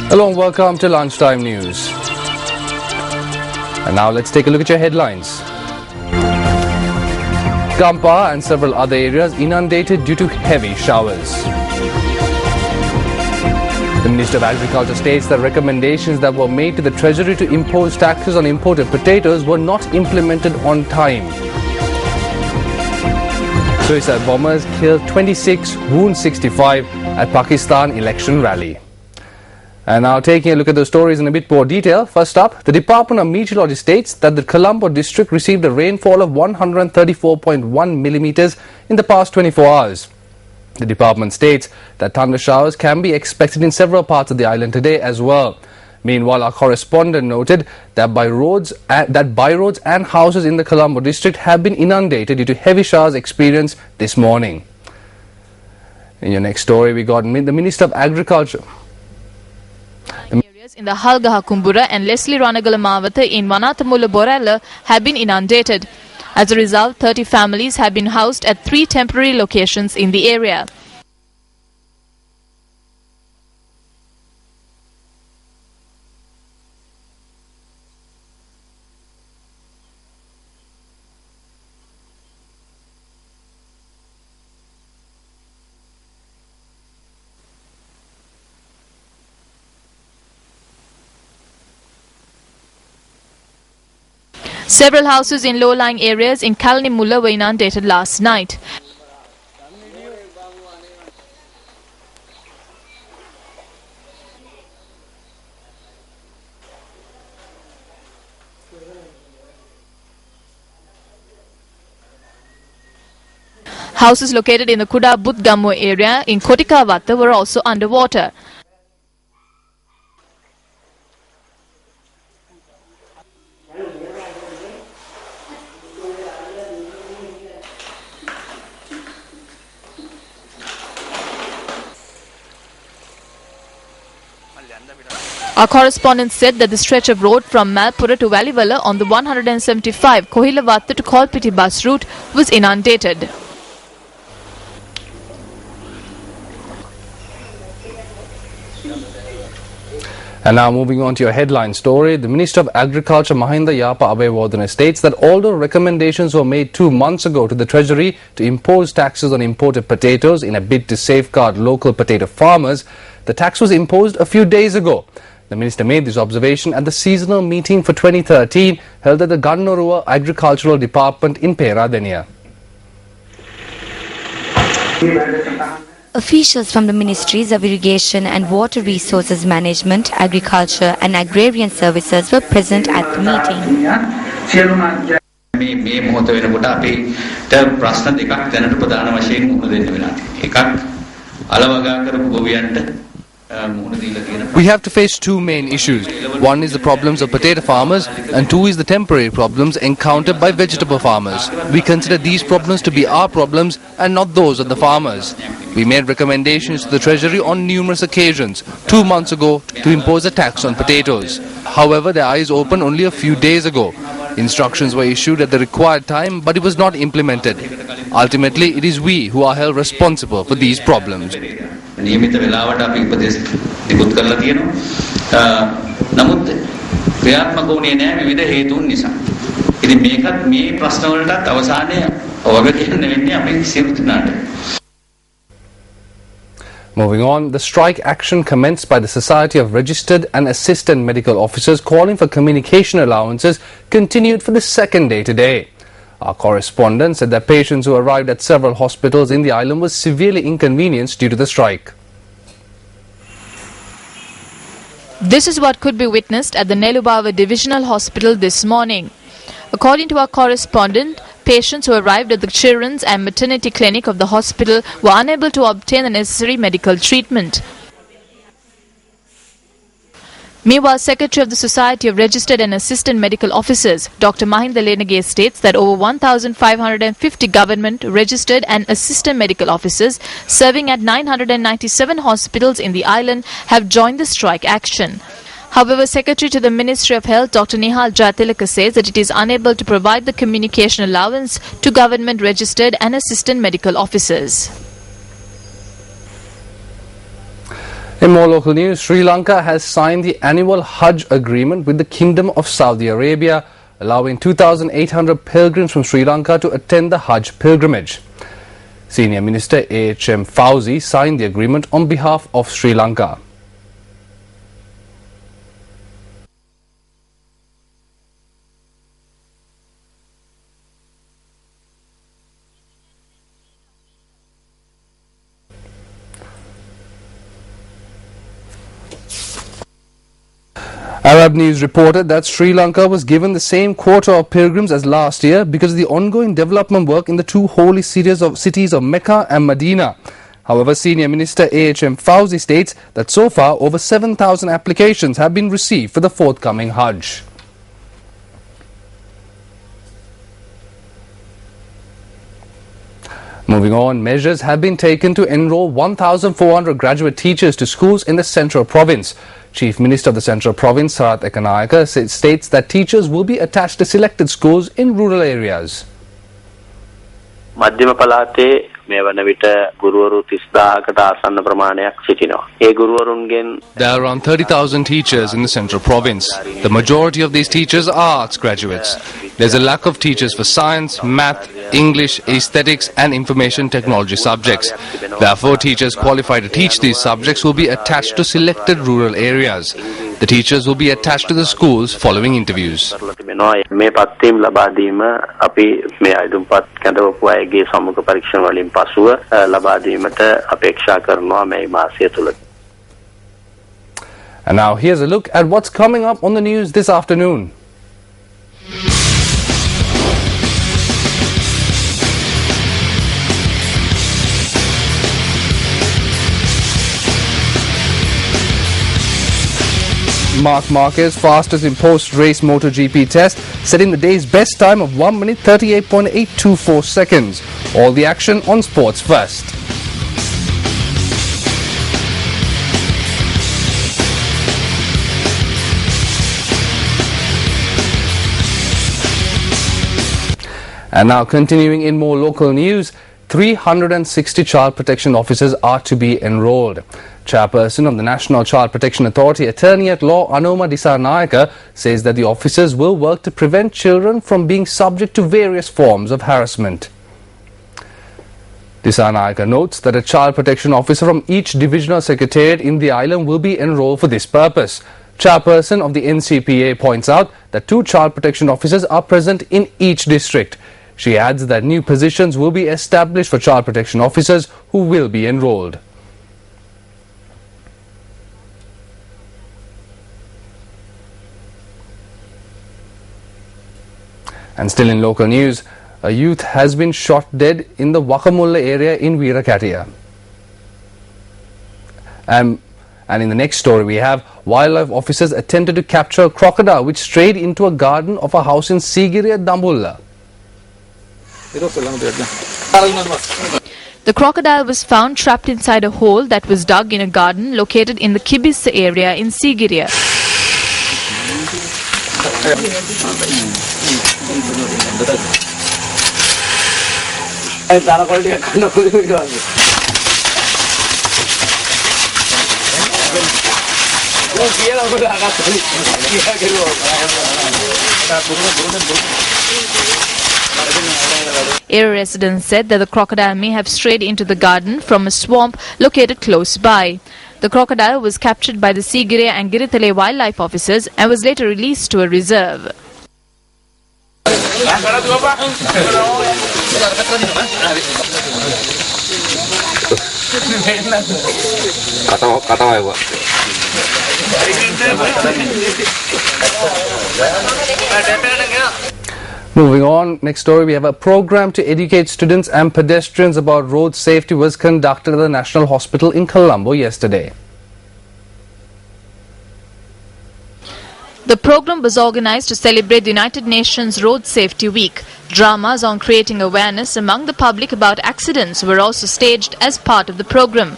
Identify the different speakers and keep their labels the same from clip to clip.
Speaker 1: Hello and welcome to Lunchtime News. And now let's take a look at your headlines. Kampa and several other areas inundated due to heavy showers. The Minister of Agriculture states that recommendations that were made to the Treasury to impose taxes on imported potatoes were not implemented on time. Suicide bombers killed 26, wound 65 at Pakistan election rally. And now taking a look at the stories in a bit more detail. First up, the Department of Meteorology states that the Colombo district received a rainfall of 134.1 millimeters in the past 24 hours. The department states that thunder showers can be expected in several parts of the island today as well. Meanwhile, our correspondent noted that by roads and houses in the Colombo district have been inundated due to heavy showers experienced this morning. In your next story, we got the Minister of Agriculture.
Speaker 2: Areas in the Halgaha Kumbura and Leslie Ranagala Mawatha in Manathamula Borella have been inundated. As a result, 30 families have been housed at 3 temporary locations in the area. Several houses in low-lying areas in Kalanimulla were inundated last night. Houses located in the Kuda Budgammo area in Kotikavatta were also underwater. Our correspondent said that the stretch of road from Malpura to Valivala on the 175 Kohilavatta to Kolpiti bus route was inundated.
Speaker 1: And now moving on to your headline story, the Minister of Agriculture Mahinda Yapa Abeyewardene states that although recommendations were made 2 months ago to the Treasury to impose taxes on imported potatoes in a bid to safeguard local potato farmers, the tax was imposed a few days ago. The Minister made this observation at the seasonal meeting for 2013 held at the Gannorua Agricultural Department in Peradeniya.
Speaker 3: Officials from the Ministries of Irrigation and Water Resources Management, Agriculture and Agrarian Services were present at the meeting.
Speaker 1: We have to face 2 main issues. One is the problems of potato farmers and 2 is the temporary problems encountered by vegetable farmers. We consider these problems to be our problems and not those of the farmers. We made recommendations to the Treasury on numerous occasions 2 months ago to impose a tax on potatoes. However, their eyes opened only a few days ago. Instructions were issued at the required time, but it was not implemented. Ultimately, it is we who are held responsible for these problems.
Speaker 4: නියමිත වෙලාවට අපි උපදෙස් තිබුත් කරලා තියෙනවා. නමුත් ක්‍රියාත්මක වුණේ නැහැ විවිධ හේතුන් නිසා. ඉතින් මේකත් මේ ප්‍රශ්න වලටත් අවසානයේ ඔබ කියන්න වෙන්නේ අපි සියලු දෙනාට.
Speaker 1: Moving on, the strike action commenced by the Society of Registered and Assistant Medical Officers calling for communication allowances continued for the second day today. Our correspondent said that patients who arrived at several hospitals in the island were severely inconvenienced due to the strike.
Speaker 2: This is what could be witnessed at the Nelubawa Divisional Hospital this morning. According to our correspondent, patients who arrived at the Children's and Maternity Clinic of the hospital were unable to obtain the necessary medical treatment. Meanwhile, Secretary of the Society of Registered and Assistant Medical Officers, Dr. Mahinda Lenage, states that over 1,550 government, registered and assistant medical officers serving at 997 hospitals in the island have joined the strike action. However, Secretary to the Ministry of Health, Dr. Nihal Jatilaka, says that it is unable to provide the communication allowance to government registered and assistant medical officers.
Speaker 1: In more local news, Sri Lanka has signed the annual Hajj agreement with the Kingdom of Saudi Arabia, allowing 2,800 pilgrims from Sri Lanka to attend the Hajj pilgrimage. Senior Minister A.H.M. Fauzi signed the agreement on behalf of Sri Lanka. Arab News reported that Sri Lanka was given the same quota of pilgrims as last year because of the ongoing development work in the two holy cities of Mecca and Medina. However, Senior Minister A.H.M. Fauzi states that so far over 7,000 applications have been received for the forthcoming Hajj. Moving on, measures have been taken to enroll 1,400 graduate teachers to schools in the Central Province. Chief Minister of the Central Province, Sarath Ekanayaka, states that teachers will be attached to selected schools in rural areas.
Speaker 5: මධ්‍යම පළාතේ මේ වන විට ගුරුවරු 30000කට ආසන්න ප්‍රමාණයක් සිටිනවා. ඒ ගුරුවරුන්ගෙන්
Speaker 1: There are around 30,000 teachers in the Central Province. The majority of these teachers are arts graduates. There's a lack of teachers for science, math, English, aesthetics and information technology subjects. Therefore, teachers qualified to teach these subjects will be attached to selected rural areas. The teachers will be attached to the schools following interviews.
Speaker 5: මේ පත්වීම් ලබා දීම අපි මේ අයදුම්පත් කැඳවපු අයගේ සමුඛ පරීක්ෂණ වලින් පසුව ලබා දීමට අපේක්ෂා කරනවා මේ මාසය තුල.
Speaker 1: And now here's a look at what's coming up on the news this afternoon. Marc Marquez fastest in post-race MotoGP test, setting the day's best time of 1 minute 38.824 seconds. All the action on Sports First. And now continuing in more local news, 360 child protection officers are to be enrolled. Chairperson of the National Child Protection Authority, Attorney at Law Anoma Dissanayaka, says that the officers will work to prevent children from being subject to various forms of harassment. Dissanayaka notes that a child protection officer from each divisional secretariat in the island will be enrolled for this purpose. Chairperson of the NCPA points out that 2 child protection officers are present in each district. She adds that new positions will be established for child protection officers who will be enrolled. And still in local news, a youth has been shot dead in the Wakamulla area in Veerakatiya. And in the next story we have, wildlife officers attempted to capture a crocodile which strayed into a garden of a house in Sigiriya, Dambulla.
Speaker 2: The crocodile was found trapped inside a hole that was dug in a garden located in the Kibis area in Sigiriya. Area residents said that the crocodile may have strayed into the garden from a swamp located close by. The crocodile was captured by the Sigiriya and Giritale wildlife officers and was later released to a reserve.
Speaker 1: Moving on, next story, we have a program to educate students and pedestrians about road safety was conducted at the National Hospital in Colombo yesterday.
Speaker 2: The program was organized to celebrate the United Nations Road Safety Week. Dramas on creating awareness among the public about accidents were also staged as part of the program.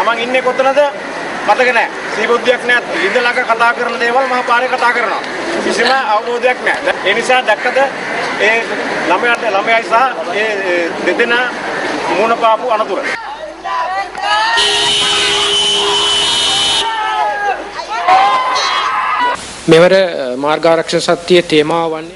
Speaker 6: තමන් ඉන්නේ කොතනද මතක නැහැ. සීබුද්ධියක් නැහැ. ඉඳ ළඟ කතා කරන දේවල් මම පාරේ කතා කරනවා. කිසිම අවබෝධයක් නැහැ. ඒ නිසා දැක්කද ඒ ළමයයි සහ ඒ දෙදෙනා මුණ පාපු අනතුර.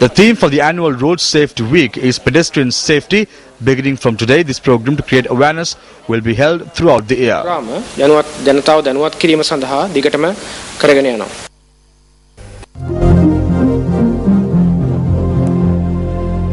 Speaker 7: The theme for the annual Road Safety Week is pedestrian safety. Beginning from today, this program to create awareness will be held throughout the year.